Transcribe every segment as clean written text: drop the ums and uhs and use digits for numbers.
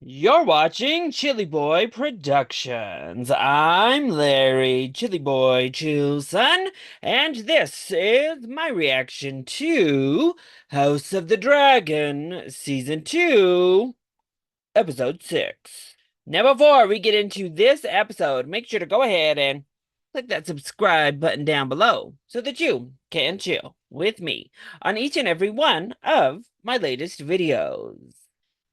You're watching ChillyBoy Productions. I'm Larry, ChillyBoy Chillson, and this is my reaction to House of the Dragon, Season 2, Episode 6. Now, before we get into this episode, make sure to go ahead and click that subscribe button down below so that you can chill with me on each and every one of my latest videos.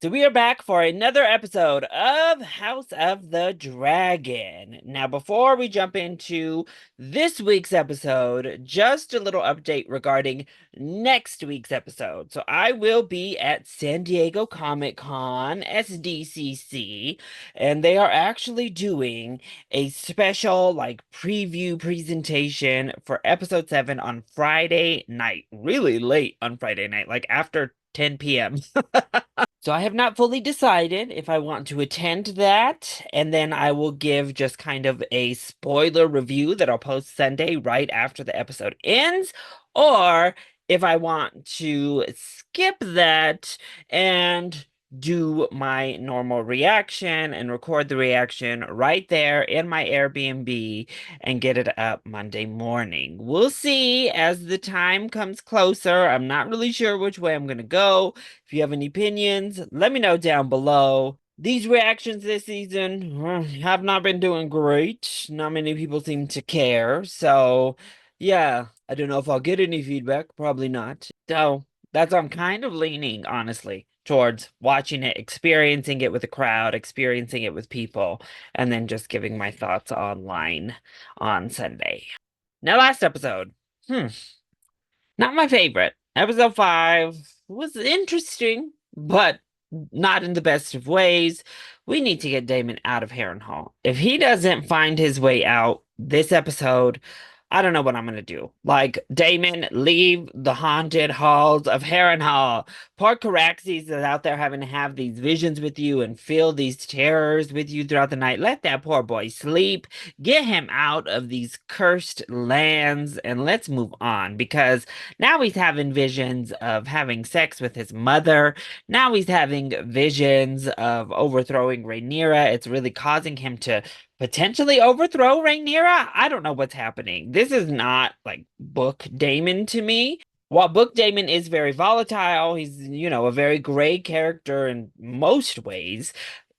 So we are back for another episode of House of the Dragon. Now, before we jump into this week's episode, just a little update regarding next week's episode. So I will be at San Diego Comic-Con, SDCC, and they are actually doing a special preview presentation for episode 7 on Friday night. Really late on Friday night, like after 10 p.m. So I have not fully decided if I want to attend that, and then I will give just kind of a spoiler review that I'll post Sunday right after the episode ends, or if I want to skip that and do my normal reaction and record the reaction right there in my Airbnb and get it up Monday morning. We'll see as the time comes closer. I'm not really sure which way I'm going to go. If you have any opinions, let me know down below. These reactions this season have not been doing great. Not many people seem to care. So, yeah, I don't know if I'll get any feedback. Probably not. So, that's I'm kind of leaning, honestly, towards watching it, experiencing it with a crowd, experiencing it with people, and then just giving my thoughts online on Sunday. Now, last episode. Not my favorite. Episode 5 was interesting, but not in the best of ways. We need to get Damon out of Harrenhal. If he doesn't find his way out this episode, I don't know what I'm gonna do. Like, Damon, leave the haunted halls of Harrenhal. Poor Caraxes is out there having to have these visions with you and feel these terrors with you throughout the night. Let that poor boy sleep. Get him out of these cursed lands and let's move on, because now he's having visions of having sex with his mother. Now he's having visions of overthrowing Rhaenyra. It's really causing him to potentially overthrow Rhaenyra. I don't know what's happening. This is not like Book Damon to me. While Book Damon is very volatile, he's, a very gray character in most ways,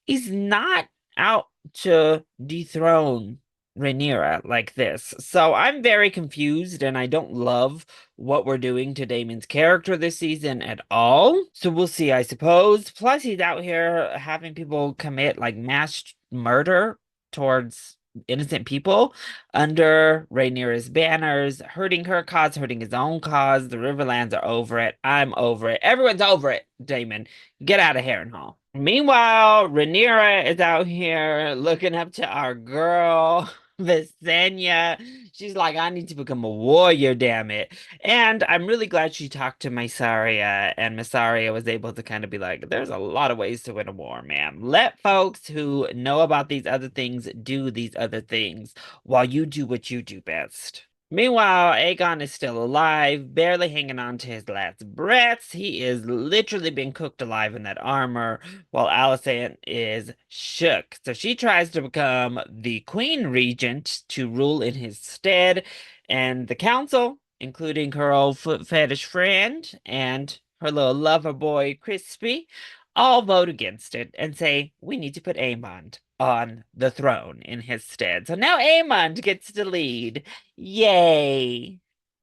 he's not out to dethrone Rhaenyra like this. So I'm very confused and I don't love what we're doing to Daemon's character this season at all. So we'll see, I suppose. Plus, he's out here having people commit like mass murder towards innocent people under Rhaenyra's banners, hurting her cause, hurting his own cause. The Riverlands are over it. I'm over it. Everyone's over it, Daemon. Get out of Harrenhal. Meanwhile, Rhaenyra is out here looking up to our girl, Visenya. She's like, I need to become a warrior, damn it. And I'm really glad she talked to Mysaria, and Mysaria was able to kind of be like, there's a lot of ways to win a war, ma'am. Let folks who know about these other things do these other things while you do what you do best. Meanwhile, Aegon is still alive, barely hanging on to his last breaths. He is literally being cooked alive in that armor, while Alicent is shook. So she tries to become the Queen Regent to rule in his stead, and the council, including her old foot fetish friend and her little lover boy, Crispy, all vote against it and say, we need to put Aemond on the throne in his stead. So now Aemond gets to lead. Yay.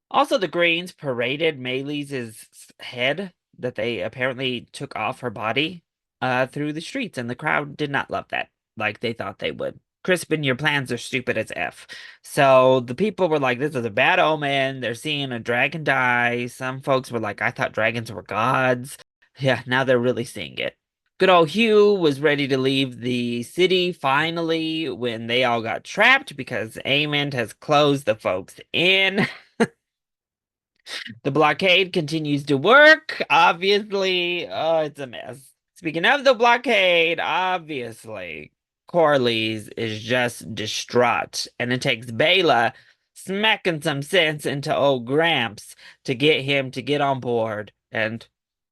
Also, the Greens paraded Melee's head that they apparently took off her body through the streets, and the crowd did not love that like they thought they would. Crispin, your plans are stupid as F. So the people were like, this is a bad omen. They're seeing a dragon die. Some folks were like, I thought dragons were gods. Yeah, now they're really seeing it. Good old Hugh was ready to leave the city finally when they all got trapped because Aemond has closed the folks in. The blockade continues to work, obviously. Oh, it's a mess. Speaking of the blockade, obviously, Corlys is just distraught, and it takes Bela smacking some sense into old Gramps to get him to get on board and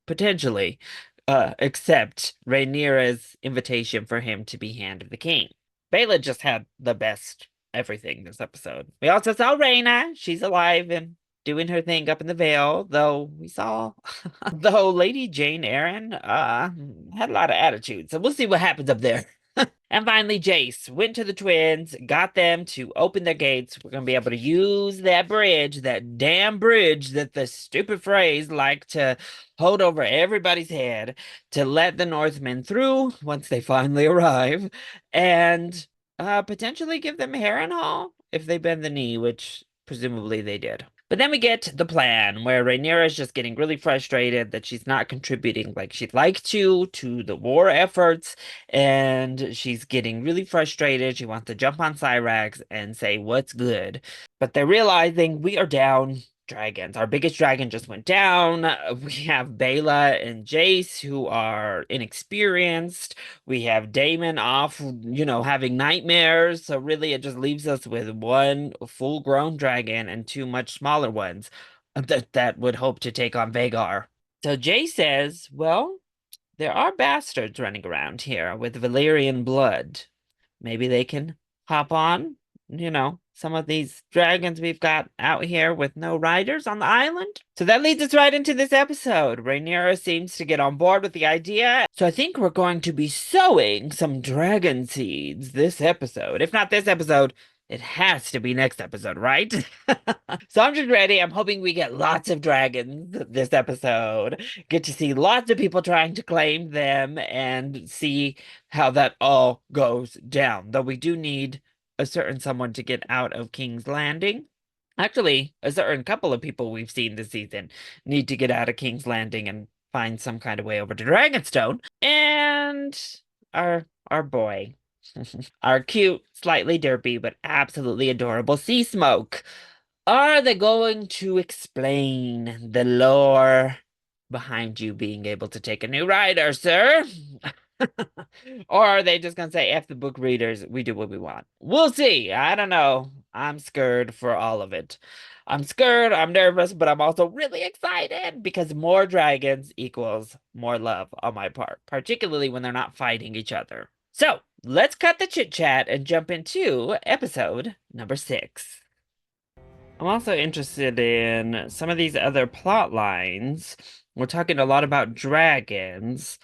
potentially accept Rhaenyra's invitation for him to be Hand of the King. Bela just had the best everything this episode. We also saw Rhaena. She's alive and doing her thing up in the Vale, though we saw though Lady Jane Eyre had a lot of attitude. So we'll see what happens up there. And finally, Jace went to the twins, got them to open their gates. We're going to be able to use that bridge, that damn bridge that the stupid Freys like to hold over everybody's head to let the Northmen through once they finally arrive, and potentially give them Harrenhal if they bend the knee, which presumably they did. But then we get the plan where Rhaenyra is just getting really frustrated that she's not contributing like she'd like to the war efforts, and she's getting really frustrated. She wants to jump on Cyrax and say, "What's good?" But they're realizing we are down dragons. Our biggest dragon just went down. We have Bela and Jace who are inexperienced. We have Daemon off, having nightmares. So really it just leaves us with one full-grown dragon and two much smaller ones that would hope to take on Vhagar. So Jace says, well, there are bastards running around here with Valyrian blood. Maybe they can hop on, some of these dragons we've got out here with no riders on the island. So that leads us right into this episode. Rhaenyra seems to get on board with the idea. So I think we're going to be sowing some dragon seeds this episode. If not this episode, it has to be next episode, right? So I'm just ready. I'm hoping we get lots of dragons this episode. Get to see lots of people trying to claim them and see how that all goes down. Though we do need a certain someone to get out of King's Landing. Actually, a certain couple of people we've seen this season need to get out of King's Landing and find some kind of way over to Dragonstone. And our boy. Our cute, slightly derpy, but absolutely adorable Seasmoke. Are they going to explain the lore behind you being able to take a new rider, sir? Or are they just gonna say, F the book readers, we do what we want? We'll see. I don't know. I'm scared for all of it. I'm scared, I'm nervous, but I'm also really excited because more dragons equals more love on my part, particularly when they're not fighting each other. So, let's cut the chit-chat and jump into episode number 6. I'm also interested in some of these other plot lines. We're talking a lot about dragons.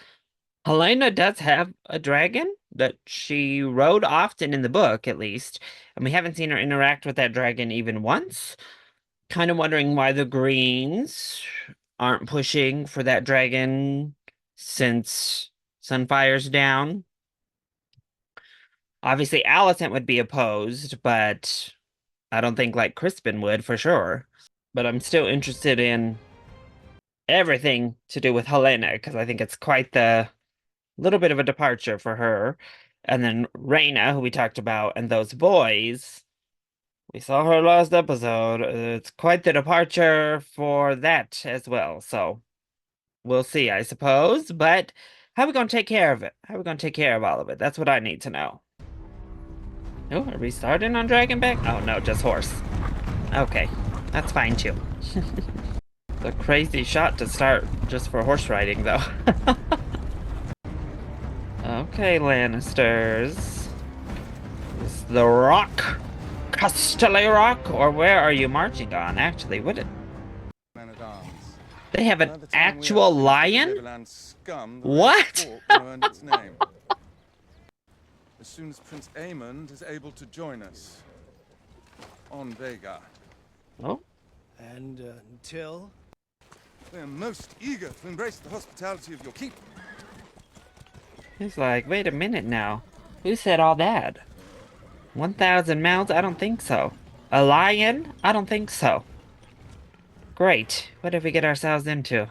Helena does have a dragon that she rode often in the book, at least, and we haven't seen her interact with that dragon even once. Kind of wondering why the Greens aren't pushing for that dragon since Sunfire's down. Obviously, Alicent would be opposed, but I don't think like Crispin would for sure. But I'm still interested in everything to do with Helena because I think it's quite the little bit of a departure for her. And then Rhaena, who we talked about, and those boys. We saw her last episode. It's quite the departure for that as well. So we'll see, I suppose. But how are we going to take care of it? How are we going to take care of all of it? That's what I need to know. Oh, are we starting on Dragonback? Oh, no, just horse. Okay, that's fine too. The crazy shot to start just for horse riding, though. Okay, Lannisters. Is the rock Casterly Rock? Or where are you marching on, actually? What did... They have an actual lion? What? As soon as Prince Aemond is able to join us on Vhagar. Oh. And until? We are most eager to embrace the hospitality of your keep. He's like, wait a minute now. Who said all that? 1,000 mouths? I don't think so. A lion? I don't think so. Great. What did we get ourselves into?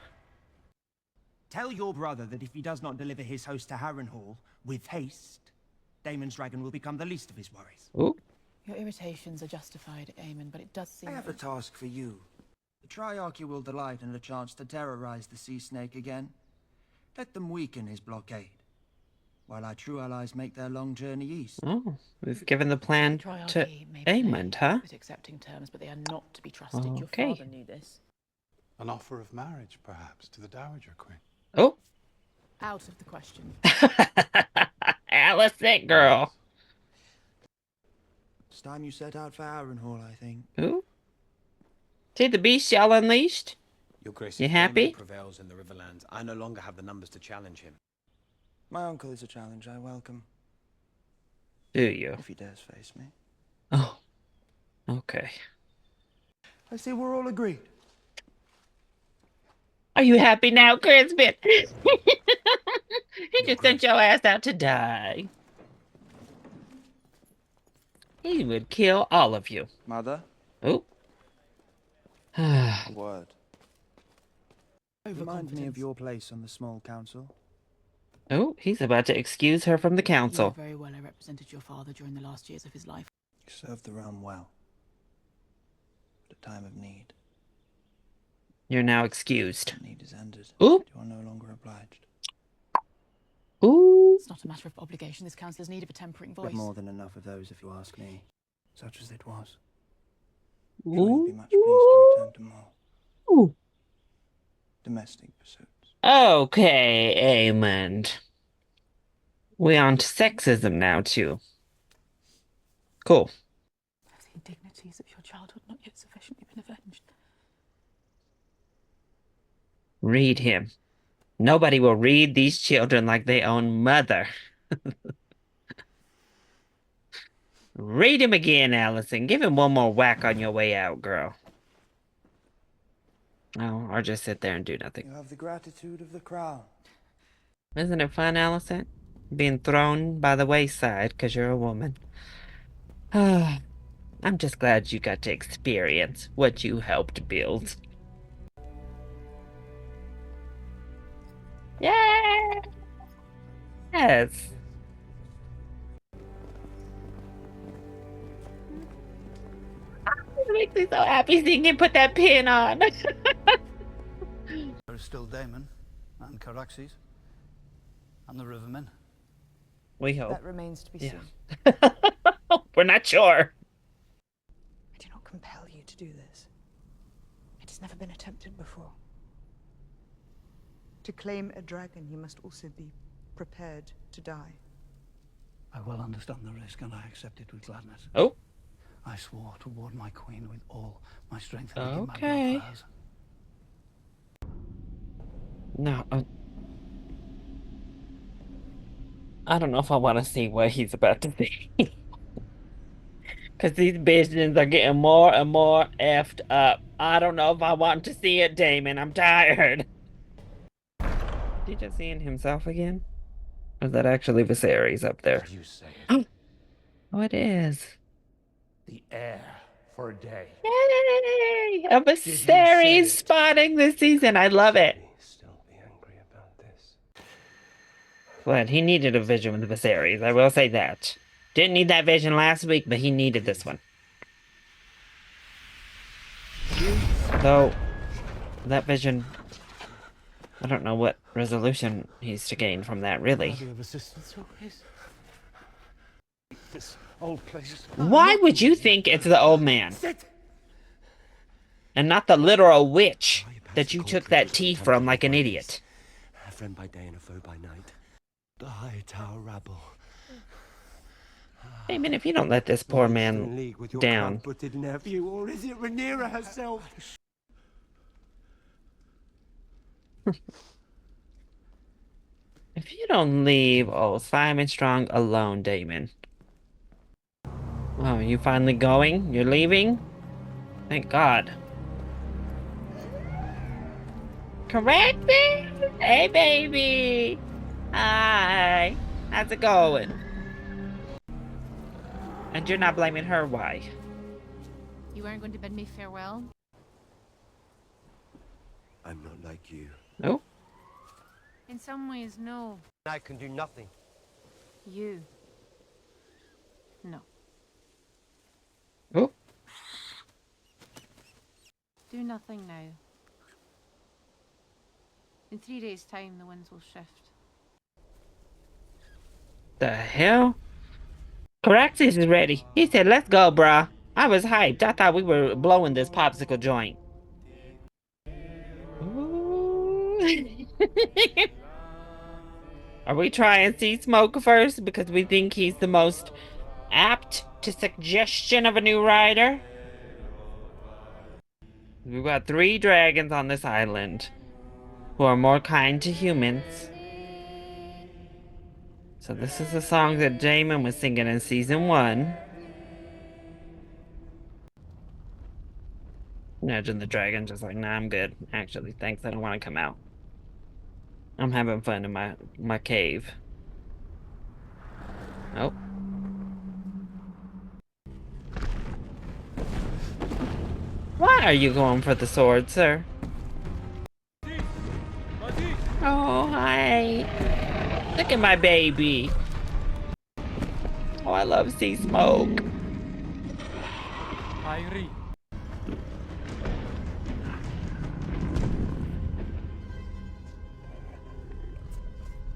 Tell your brother that if he does not deliver his host to Harrenhal with haste, Daemon's dragon will become the least of his worries. Ooh. Your irritations are justified, Aemon, but it does seem... I have a task for you. The Triarchy will delight in a chance to terrorize the Sea Snake again. Let them weaken his blockade, while our true allies make their long journey east. Oh, we've given the plan to Aemond, huh? With accepting terms, but they are not to be trusted. Okay. Your father knew this. An offer of marriage, perhaps, to the Dowager Queen. Oh. Out of the question. Alice, that girl. It's time you set out for Harrenhal, I think. Ooh. See the beast y'all unleashed? Your Grace, You if happy? Daemon prevails in the Riverlands, I no longer have the numbers to challenge him. My uncle is a challenge I welcome, Do you? if he dares face me. Oh. Okay. I see we're all agreed. Are you happy now, Crispin? He just Grace. sent your ass out to die. He would kill all of you. Mother, Oh. a word. Remind me of your place on the small council. Oh, he's about to excuse her from the You know council. very well I represented your father during the last years of his life. You served the realm well. At a time of need. You're now excused. That need is ended. Ooh. You are no longer obliged. Ooh. It's not a matter of obligation. This council is in need of a tempering We have voice. more than enough of those, if you ask me. Such as it was. Ooh. Sure, you'll be much pleased to return to more Ooh. domestic pursuits. Okay, Aemond. We on to sexism now, too. Cool. Have the indignities of your childhood not yet sufficiently been avenged? Read him. Nobody will read these children like their own mother. Read him again, Allison. Give him one more whack on your way out, girl. Oh, or just sit there and do nothing. You have the gratitude of the crown. Isn't it fun, Allison? Being thrown by the wayside because you're a woman. I'm just glad you got to experience what you helped build. Yeah! Yes. It makes me so happy seeing him put that pin on. There is still Daemon and Caraxes and the Rivermen. We hope. That remains to be seen. We're not sure. I do not compel you to do this. It has never been attempted before. To claim a dragon, you must also be prepared to die. I well understand the risk, and I accept it with gladness. Oh. I swore to ward my queen with all my strength and give my Okay. blood for hers. No. I don't know if I want to see what he's about to see. Because these visions are getting more and more effed up. I don't know if I want to see it, Damon. I'm tired. Is he just seeing himself again? Or is that actually Viserys up there? You say it. Oh, it is. The heir for a day. Yay! A say Viserys it? spawning this season. I love it. Still be angry about this. But he needed a vision with Viserys. I will say that. Didn't need that vision last week, but he needed this one. Though, that vision, I don't know what resolution he's to gain from that, really. I'll be of assistance always. This old place. Why would you think it's the old man? Sit! And not the literal witch that you took that tea from like an idiot? A friend by day and a foe by night. The High Tower rabble. Hey man, if you don't let this poor In man league with your down. club-footed nephew, or is it RHAENYRA herself? If you don't leave old Simon Strong alone, Damon. Oh, you finally going? You're leaving? Thank God. Correct me? Hey, baby. Hi. How's it going? And you're not blaming her, why? You weren't going to bid me farewell? I'm not like you. Oh? In some ways, no. I can do nothing. You. No. Oh? Do nothing now. In 3 days' time, the winds will shift. The hell? Caraxes is ready. He said, let's go, bruh. I was hyped. I thought we were blowing this popsicle joint. Ooh. Are we trying Seasmoke first because we think he's the most apt to suggestion of a new rider? We've got 3 dragons on this island who are more kind to humans. So this is the song that Damon was singing in season 1. Imagine the dragon just like, nah, I'm good. Actually, thanks, I don't want to come out. I'm having fun in my cave. Oh. Why are you going for the sword, sir? Oh, hi. Look at my baby. Oh, I love Seasmoke.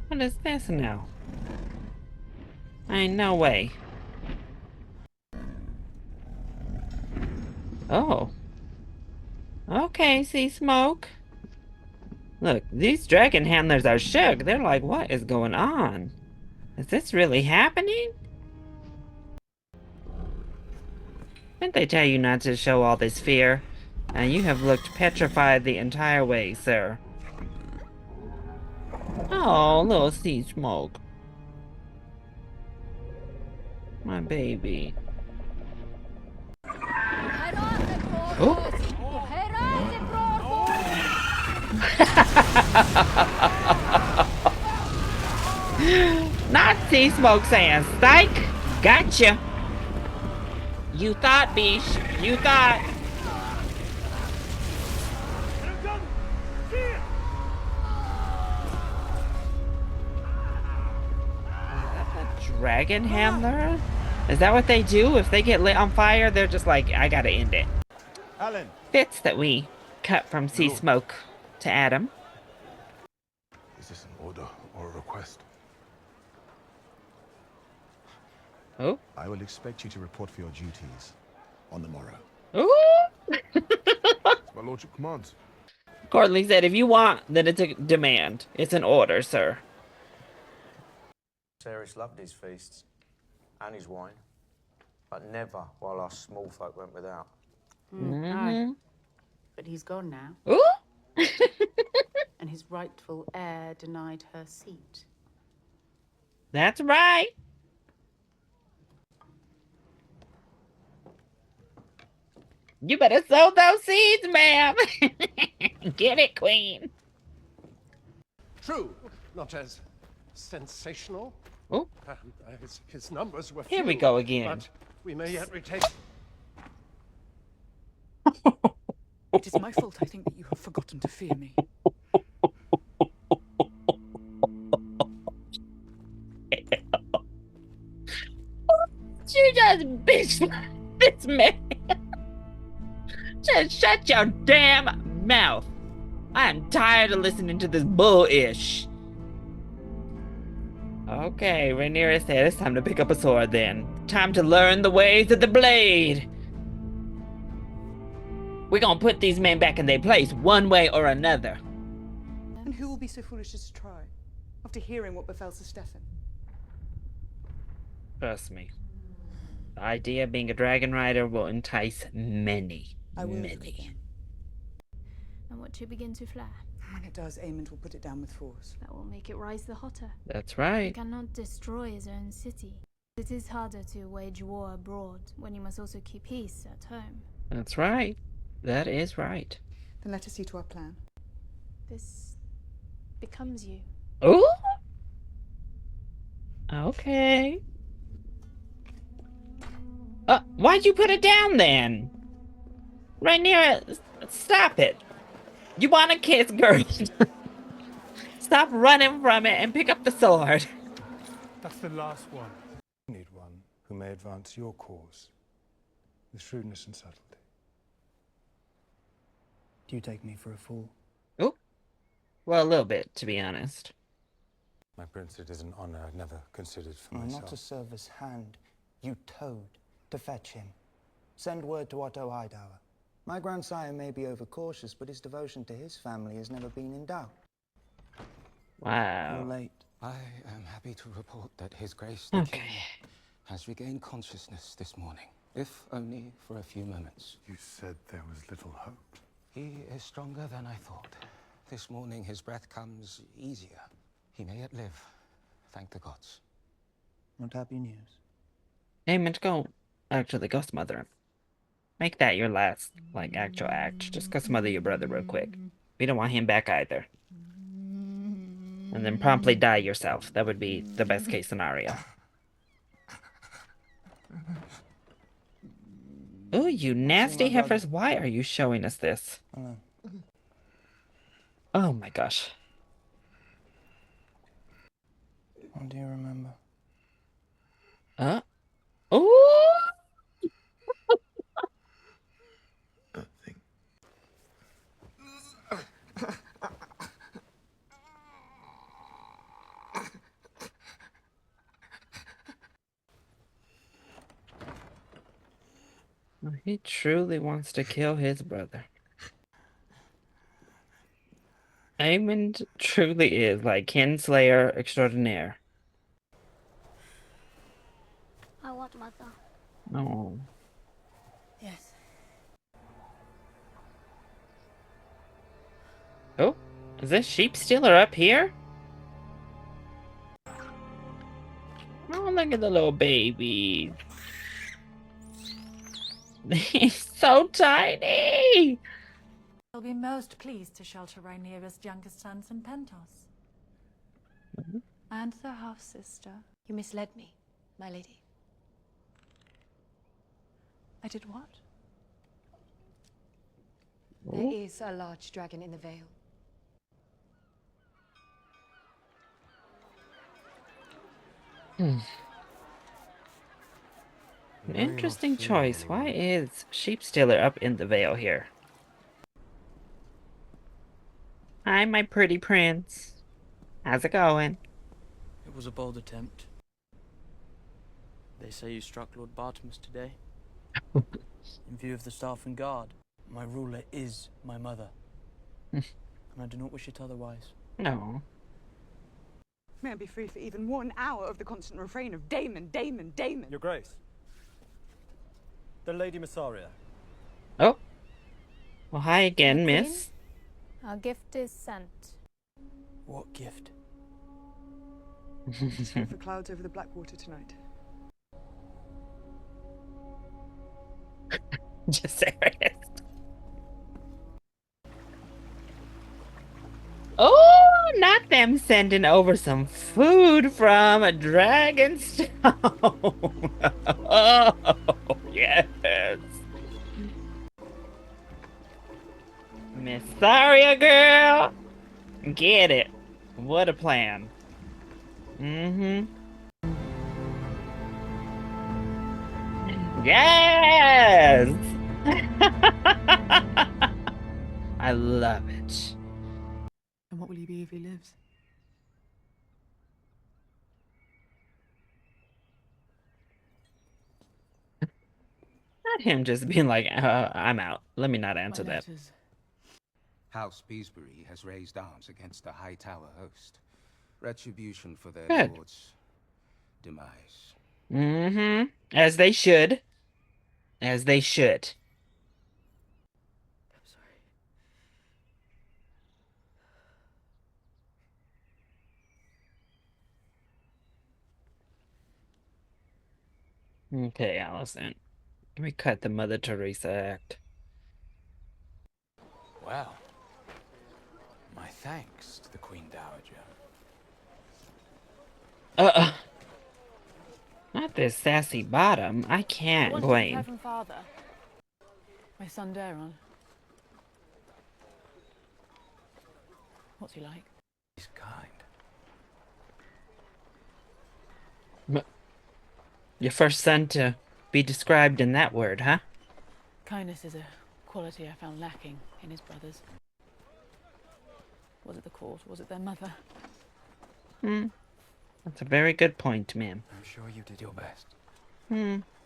What is this now? Ain't no way. Oh. Okay, Seasmoke. Look, these dragon handlers are shook. They're like, what is going on? Is this really happening? Didn't they tell you not to show all this fear? And you have looked petrified the entire way, sir. Oh, little Seasmoke. My baby. Oh. Not Seasmoke saying, psych! Gotcha! You thought, Bish. You thought. Dragon handler? Is that what they do? If they get lit on fire, they're just like, I gotta end it. Alan. Fits that we cut from Seasmoke to Adam. Is this an order or a request? Oh. I will expect you to report for your duties on the morrow. Ooh! My lordship commands. Courtney said, if you want, then it's a demand. It's an order, sir. Ceres loved his feasts and his wine, but never while us small folk went without. No. But he's gone now. Ooh! And his rightful heir denied her seat. That's right. You better sow those seeds, ma'am. Get it, queen. True, not as sensational. Oh. His numbers were Here few, we go again. But we may yet retake. It is my fault, I think, that you have forgotten to fear me. You just bitch this man. Just shut your damn mouth. I am tired of listening to this bullish. Okay, RHAENYRA said it's time to pick up a sword then. Time to learn the ways of the blade. We're gonna put these men back in their place one way or another. And who will be so foolish as to try, after hearing what befell Sir Stefan? Trust me. The idea of being a dragon rider will entice many. I will many. And what to begin to flare? When it does, Aemond will put it down with force. That will make it rise the hotter. That's He right. cannot destroy his own city. It is harder to wage war abroad when you must also keep peace at home. That's right. That is right. Then let us see to our plan. This becomes you. Ooh. Okay. Why'd you put it down then? RHAENYRA, stop it. You want to kiss, girl. Stop running from it and pick up the sword. That's the last one. You need one who may advance your cause with shrewdness and subtlety. Do you take me for a fool? Oh. Well, a little bit, to be honest. My prince, it is an honor I've never considered for myself. Not to serve as hand. You towed to fetch him. Send word to Otto Hightower. My grandsire may be overcautious, but his devotion to his family has never been in doubt. Wow. You're late. I am happy to report that His Grace the King has regained consciousness this morning, if only for a few moments. You said there was little hope. He is stronger than I thought. This morning his breath comes easier. He may yet live, thank the gods. Not happy news. Aemond, go actually go smother him. Make that your last, like, actual act. Just go smother your brother real quick. We don't want him back either. And then promptly die yourself. That would be the best case scenario. Ooh, you nasty heifers. Why are you showing us this? Oh my gosh. What do you remember? Ooh! He truly wants to kill his brother. Aemond truly is like kinslayer extraordinaire. I want mother. Oh. Yes. Oh, is this sheep stealer up here? Oh, look at the little baby. He's so tiny. I'll be most pleased to shelter RHAENYRA's youngest sons and Pentos. And their half-sister. You misled me, my lady. I did what? There is a large dragon in the Vale. Interesting choice. Why is sheep stealer up in the Vale here? Hi, my pretty prince. How's it going? It was a bold attempt. They say you struck Lord Bartimus today. In view of the staff and guard, my ruler is my mother. And I do not wish it otherwise. No. May I be free for even 1 hour of the constant refrain of Damon, Damon, Damon. Your Grace. The Lady Missaria. Oh. Well, hi again, miss. Our gift is sent. What gift? Spread for clouds over the Blackwater tonight. Just serious. Oh, not them sending over some food from a Dragonstone. Oh, yes. Missaria girl. Get it. What a plan. Yes! I love it. And what will he be if he lives? Not him just being like, I'm out. Let me not answer that. House Beesbury has raised arms against the High Tower host. Retribution for their Good. lord's demise. As they should. As they should. Okay, Allison. Let me cut the Mother Teresa act. Well, my thanks to the Queen Dowager. Not this sassy bottom. I can't blame. From father. My son Daron. What's he like? He's kind. Your first son to be described in that word, huh? Kindness is a quality I found lacking in his brothers. Was it the court? Was it their mother? That's a very good point, ma'am. I'm sure you did your best.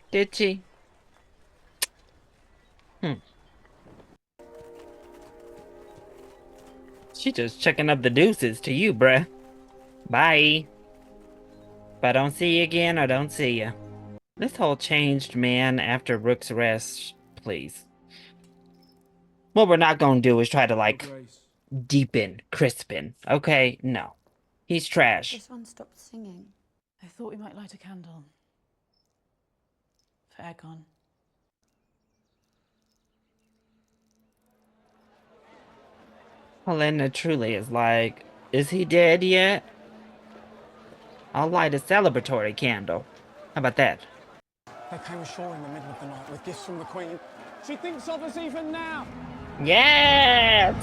Did she? She just checking up the deuces to you, bruh. Bye. If I don't see you again, I don't see you. This whole changed man after Rook's arrest, please. What we're not gonna do is try to, like, deepen Crispin. Okay? No. He's trash. This one stopped singing. I thought we might light a candle. For Egon. Helena truly is like, is he dead yet? I'll light a celebratory candle. How about that? They came ashore in the middle of the night with gifts from the Queen. She thinks of us even now. Yes!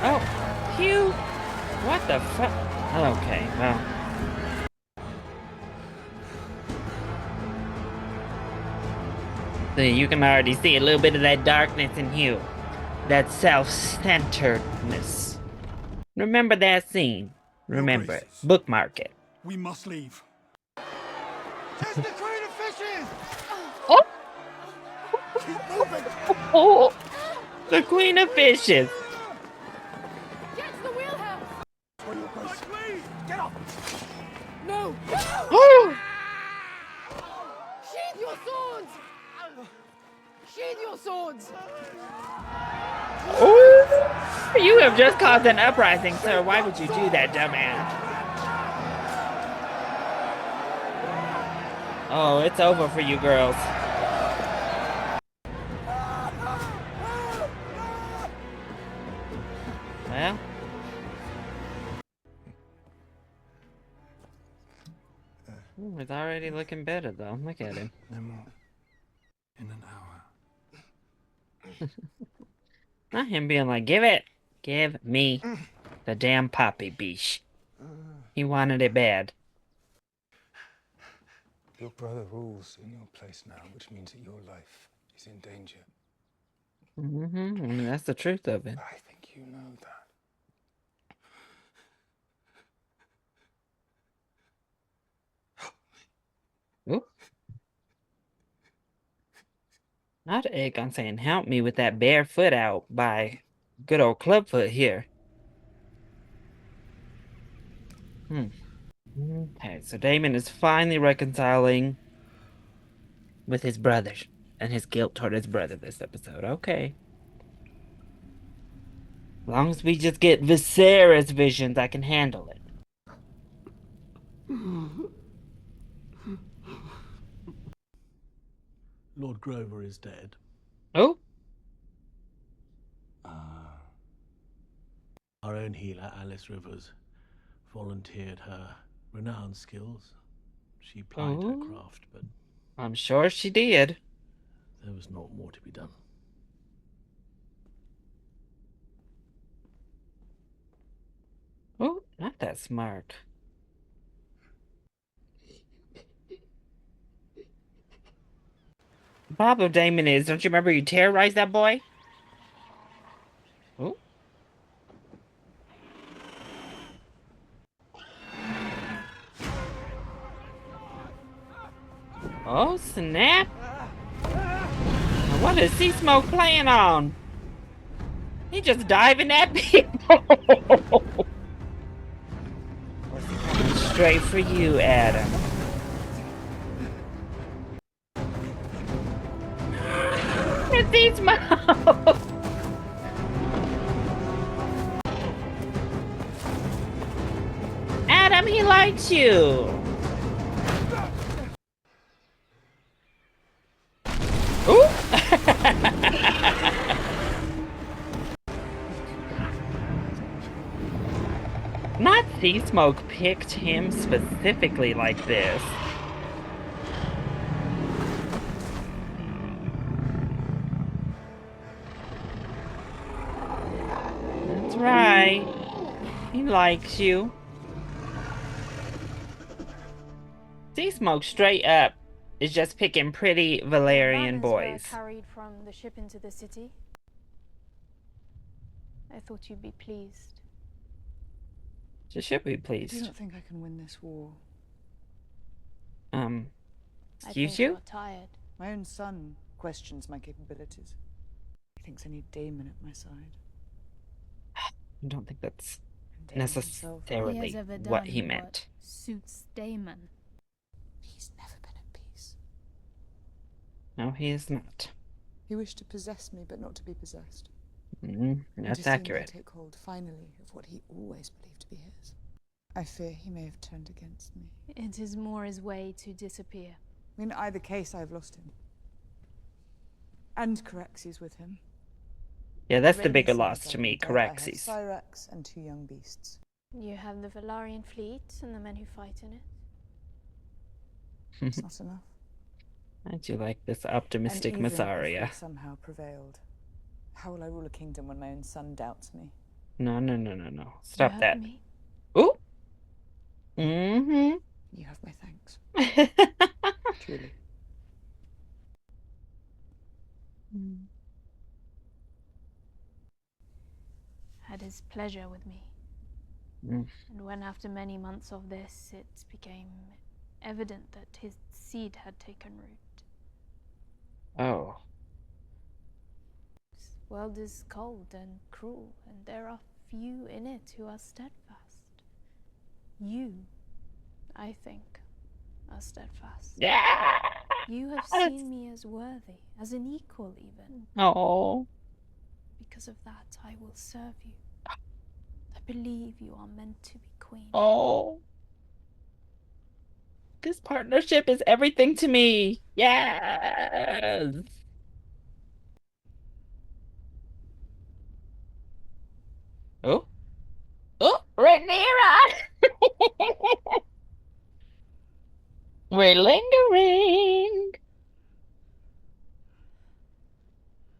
Oh, Hugh! What the fuck? Okay, well. See, you can already see a little bit of that darkness in Hugh. That self-centeredness. Remember that scene. Remember it. Bookmark it. We must leave. There's the Queen of Fishes! Oh! Keep moving! Oh! The Queen of Fishes! Get to the wheelhouse! For your grace. Get up! No! Oh! Sheathe your swords! Sheathe your swords! Oh! You have just caused an uprising, sir. Why would you do that, dumbass? Oh, it's over for you girls. Well. Ooh, it's already looking better, though. Look at him. No more. In an hour. Not him being like, give me the damn poppy, biche. He wanted it bad. Your brother rules in your place now, which means that your life is in danger. Mm-hmm. I mean, that's the truth of it. I think you know that. Oop. Not Egon saying, help me with that bare foot out by good old Clubfoot here. Okay, so Damon is finally reconciling with his brother and his guilt toward his brother this episode. Okay. As long as we just get Viserys visions, I can handle it. Lord Grover is dead. Oh? Our own healer, Alice Rivers, volunteered her renowned skills. She plied her craft, but I'm sure she did. there was not more to be done. Oh, not that smart. The problem, Damon, is, don't you remember you terrorized that boy? Oh. Oh, snap. Now what is Seasmoke playing on? He just diving at people. Straight for you, Adam. It's Seasmoke. Adam, he likes you. Ooh. Not Seasmoke picked him specifically like this. That's right. He likes you. Seasmoke straight up is just picking pretty Valerian boys. Carried from the ship into the city. I thought you'd be pleased. She should be I do pleased. not think I can win this war. Excuse you? You're tired. My own son questions my capabilities. thinks I need Damon at my side. I don't think that's Damon himself. He has necessarily ever what done he meant. suits Damon. He's never been at peace. No, he is not. He wished to possess me, but not to be possessed. And to that's see me accurate. take hold, finally, of what he always believed to be his. I fear he may have turned against me. It is more his way to disappear. In either case, I've lost him. And Caraxes with him. Yeah, that's the Rainy bigger says loss I to can me, tell I have Caraxes. Cyrax and 2 young beasts. You have the Valarian fleet and the men who fight in it. It's not enough. I do like this optimistic And even Massaria. if we somehow prevailed, how will I rule a kingdom when my own son doubts me? No. Stop have that. me. Ooh. Mm-hmm. You have my thanks. Truly. Had his pleasure with me. Mm. And when after many months of this, it became evident that his seed had taken root. Oh. This world is cold and cruel, and there are few in it who are steadfast. You, I think, are steadfast. Yeah. You have seen me as worthy, as an equal even. Oh. Because of that, I will serve you. I believe you are meant to be queen. Oh. This partnership is everything to me. Yes. Oh. Oh, Rhaenyra. We're lingering.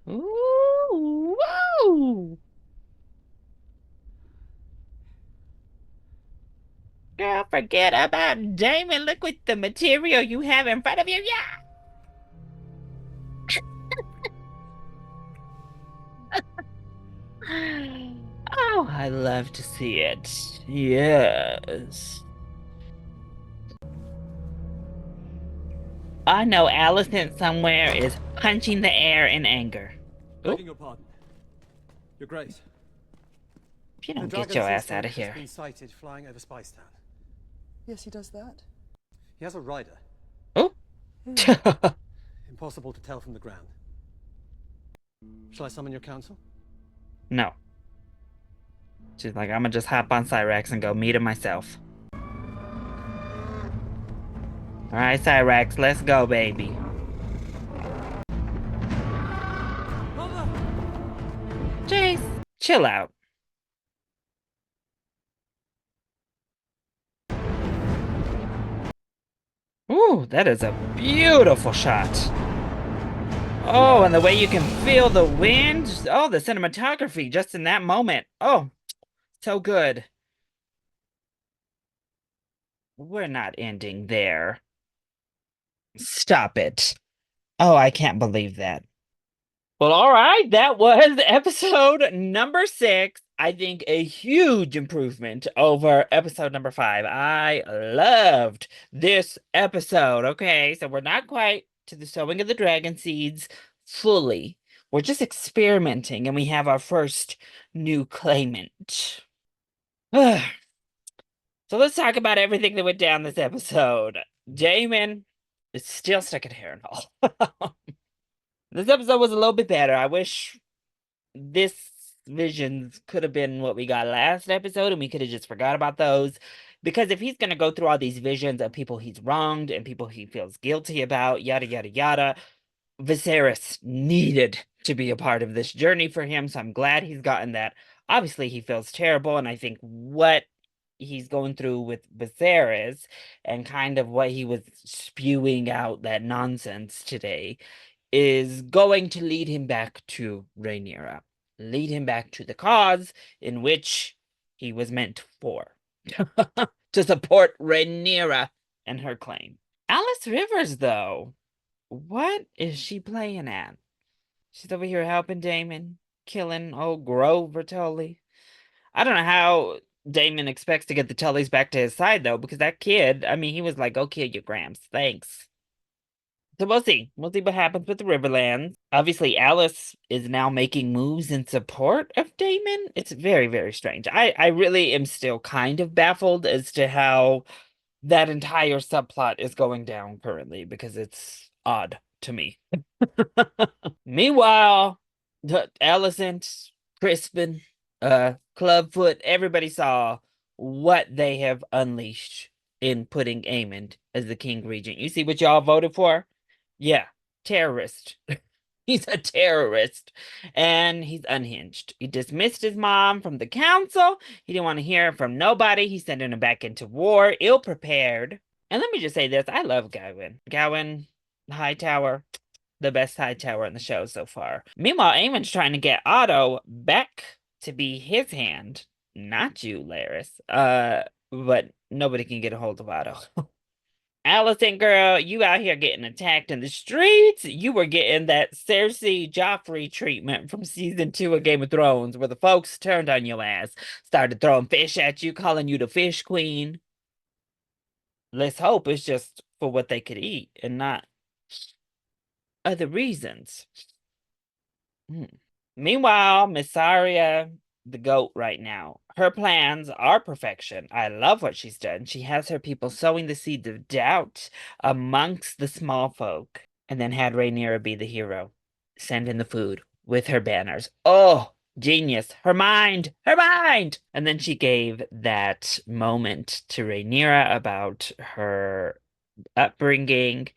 Ooh. Woo. Girl, forget about Damon. Look what the material you have in front of you. Yeah. Oh, I love to see it. Yes. I know Allison somewhere is punching the air in anger. Begging your pardon. Your Grace. If you The don't get dragon your ass Seasmoke out of has here. been sighted flying over Spicetown. Yes, he does that. He has a rider. Oh. Impossible to tell from the ground. Shall I summon your council? No. She's like, I'm gonna just hop on Cyrax and go meet him myself. Alright, Cyrax, let's go, baby. Jace, chill out. Ooh, that is a beautiful shot. Oh, and the way you can feel the wind. Oh, the cinematography just in that moment. Oh, so good. We're not ending there. Stop it. Oh, I can't believe that. Well, all right, that was episode number 6. I think a huge improvement over episode number 5. I loved this episode. Okay, so we're not quite to the sowing of the dragon seeds fully. We're just experimenting, and we have our first new claimant. So let's talk about everything that went down this episode. Damon is still stuck in Harrenhal. This episode was a little bit better. I wish this visions could have been what we got last episode and we could have just forgot about those. Because if he's going to go through all these visions of people he's wronged and people he feels guilty about, yada, yada, yada, Viserys needed to be a part of this journey for him. So I'm glad he's gotten that. Obviously, he feels terrible. And I think what he's going through with Viserys and kind of what he was spewing out that nonsense today is going to lead him back to Rhaenyra, lead him back to the cause in which he was meant for, to support Rhaenyra and her claim. Alice Rivers, though, what is she playing at? She's over here helping Damon, killing old Grover Tully. I don't know how Damon expects to get the Tullys back to his side, though, because that kid, I mean, he was like, go kill your Grams, thanks. So we'll see. We'll see what happens with the Riverlands. Obviously, Alice is now making moves in support of Damon. It's very, very strange. I really am still kind of baffled as to how that entire subplot is going down currently, because it's odd to me. Meanwhile, Alicent, Crispin, Clubfoot, everybody saw what they have unleashed in putting Aemond as the King Regent. You see what y'all voted for? Yeah, terrorist. He's a terrorist. And he's unhinged. He dismissed his mom from the council. He didn't want to hear from nobody. He's sending her back into war, ill prepared. And let me just say this, I love Gawain. Gawain Hightower, the best Hightower in the show so far. Meanwhile, Aemon's trying to get Otto back to be his hand. Not you, Laris. But nobody can get a hold of Otto. Alicent, girl, you out here getting attacked in the streets. You were getting that Cersei Joffrey treatment from season 2 of Game of Thrones, where the folks turned on your ass, started throwing fish at you, calling you the fish queen. Let's hope it's just for what they could eat and not other reasons. Meanwhile, Miss Arya, the goat right now, her plans are perfection. I love what she's done. She has her people sowing the seeds of doubt amongst the Smallfolk, and then had Rhaenyra be the hero, send in the food with her banners. Oh, genius. Her mind, her mind. And then she gave that moment to Rhaenyra about her upbringing.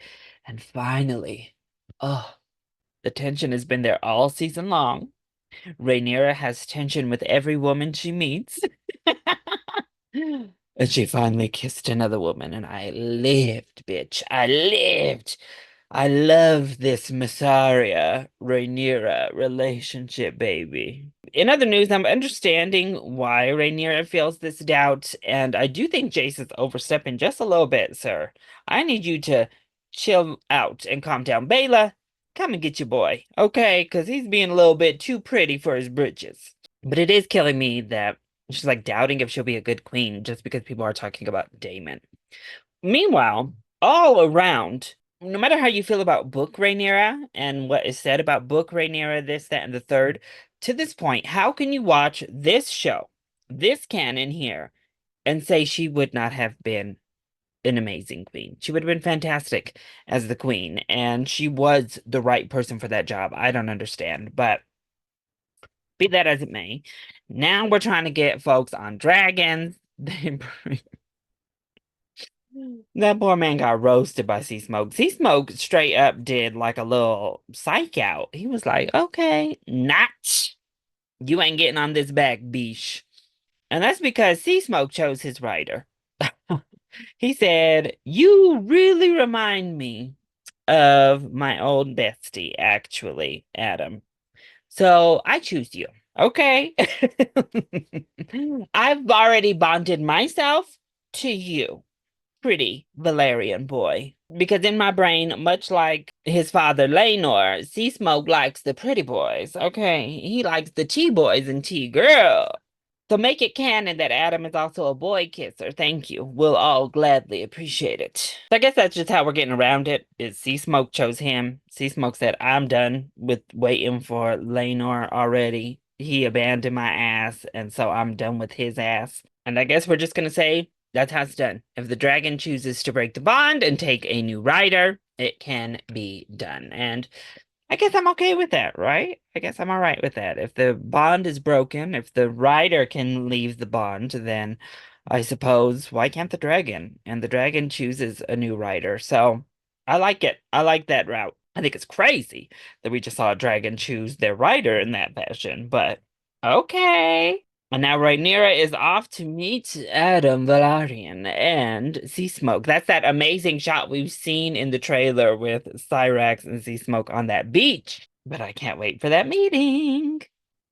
And finally, oh, the tension has been there all season long. Rhaenyra has tension with every woman she meets. And she finally kissed another woman, and I lived, bitch. I lived. I love this Massaria Rhaenyra relationship, baby. In other news, I'm understanding why Rhaenyra feels this doubt, and I do think Jace is overstepping just a little bit, sir. I need you to chill out and calm down. Baela, come and get your boy, okay? Because he's being a little bit too pretty for his britches. But it is killing me that she's like doubting if she'll be a good queen just because people are talking about Daemon. Meanwhile, all around, no matter how you feel about book Rhaenyra and what is said about book Rhaenyra, this, that, and the third, to this point, how can you watch this show, this canon here, and say she would not have been an amazing queen? She would have been fantastic as the queen, and she was the right person for that job. I don't understand, but be that as it may, now we're trying to get folks on dragons. That poor man got roasted by Seasmoke. Seasmoke straight up did like a little psych out. He was like, okay, not. You ain't getting on this back, beesh. And that's because Seasmoke chose his writer. He said, you really remind me of my old bestie, actually, Adam. So I choose you. Okay. I've already bonded myself to you, pretty Valerian boy. Because in my brain, much like his father Laenor, Seasmoke likes the pretty boys. Okay. He likes the T-boys and T-girl. So make it canon that Adam is also a boy kisser. Thank you. We'll all gladly appreciate it. So I guess that's just how we're getting around it. Is Seasmoke chose him. Seasmoke said, I'm done with waiting for Laenor already. He abandoned my ass, and so I'm done with his ass. And I guess we're just gonna say that's how it's done. If the dragon chooses to break the bond and take a new rider, it can be done. And I guess I'm okay with that, right? I guess I'm all right with that. If the bond is broken, if the rider can leave the bond, then I suppose why can't the dragon? And the dragon chooses a new rider. So I like it. I like that route. I think it's crazy that we just saw a dragon choose their rider in that fashion, but okay. And now Rhaenyra is off to meet Adam Velaryon and Seasmoke. That's that amazing shot we've seen in the trailer with Cyrax and Seasmoke on that beach. But I can't wait for that meeting.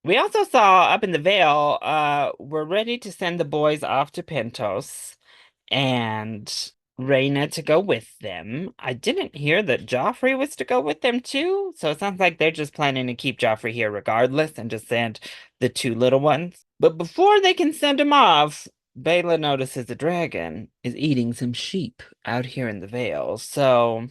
We also saw up in the Vale, we're ready to send the boys off to Pentos and Rhaena to go with them. I didn't hear that Joffrey was to go with them too, so it sounds like they're just planning to keep Joffrey here regardless and just send the two little ones. But before they can send him off, Baela notices the dragon is eating some sheep out here in the Vale. So,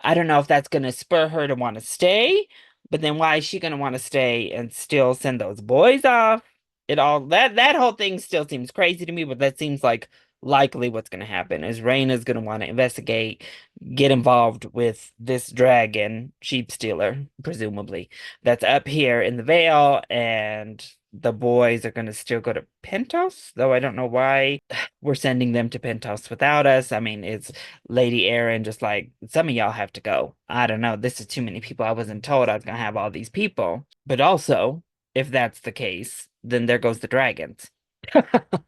I don't know if that's going to spur her to want to stay, but then why is she going to want to stay and still send those boys off? That whole thing still seems crazy to me, but that seems like likely what's going to happen is Raina's going to want to investigate, get involved with this dragon sheep stealer, presumably, that's up here in the Vale, and the boys are going to still go to Pentos, though I don't know why we're sending them to Pentos without us. I mean, it's Lady Erin just like, some of y'all have to go. I don't know. This is too many people. I wasn't told I was going to have all these people. But also, if that's the case, then there goes the dragons.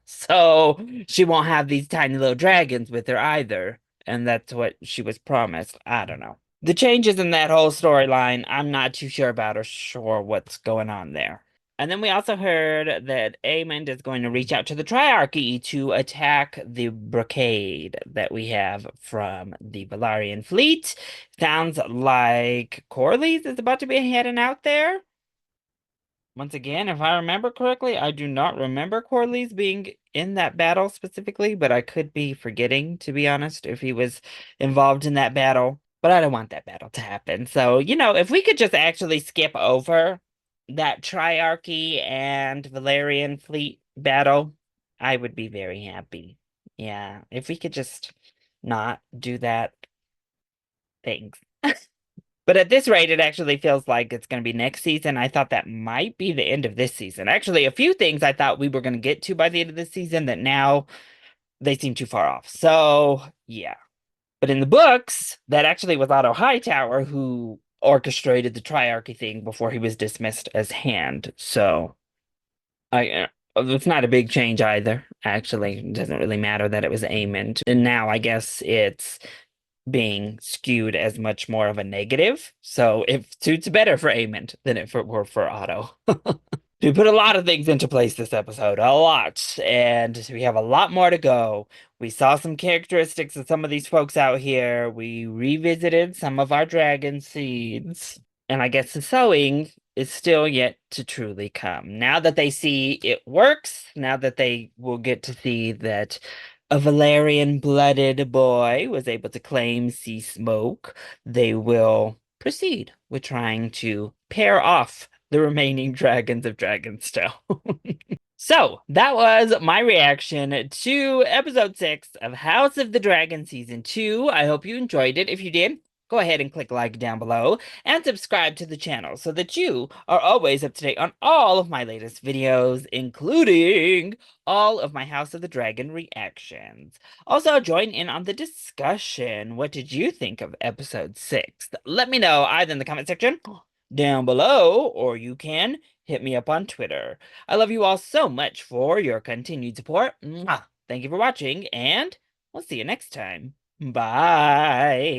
So she won't have these tiny little dragons with her either. And that's what she was promised. I don't know. The changes in that whole storyline, I'm not too sure about or sure what's going on there. And then we also heard that Aemond is going to reach out to the Triarchy to attack the blockade that we have from the Velaryon fleet. Sounds like Corlys is about to be heading out there. Once again, if I remember correctly, I do not remember Corlys being in that battle specifically, but I could be forgetting, to be honest, if he was involved in that battle. But I don't want that battle to happen. So, if we could just actually skip over that Triarchy and Velaryon fleet battle, I would be very happy. Yeah, if we could just not do that. Thanks. But at this rate, it actually feels like it's going to be next season. I thought that might be the end of this season. Actually, a few things I thought we were going to get to by the end of this season that now they seem too far off. So, yeah. But in the books, that actually was Otto Hightower who orchestrated the Triarchy thing before he was dismissed as Hand. So, it's not a big change either. Actually, it doesn't really matter that it was Aemond. And now I guess it's being skewed as much more of a negative. So it suits better for Aemond than it were for Otto. We put a lot of things into place this episode, a lot, and we have a lot more to go. We saw some characteristics of some of these folks out here. We revisited some of our dragon seeds. And I guess the sowing is still yet to truly come. Now that they see it works, now that they will get to see that a Valerian-blooded boy was able to claim Seasmoke, they will proceed with trying to pair off the remaining dragons of Dragonstone. So, that was my reaction to episode 6 of House of the Dragon Season 2. I hope you enjoyed it. If you did, go ahead and click like down below and subscribe to the channel so that you are always up to date on all of my latest videos, including all of my House of the Dragon reactions. Also, join in on the discussion. What did you think of episode 6? Let me know either in the comment section down below, or you can hit me up on Twitter. I love you all so much for your continued support. Mwah. Thank you for watching, and we'll see you next time. Bye.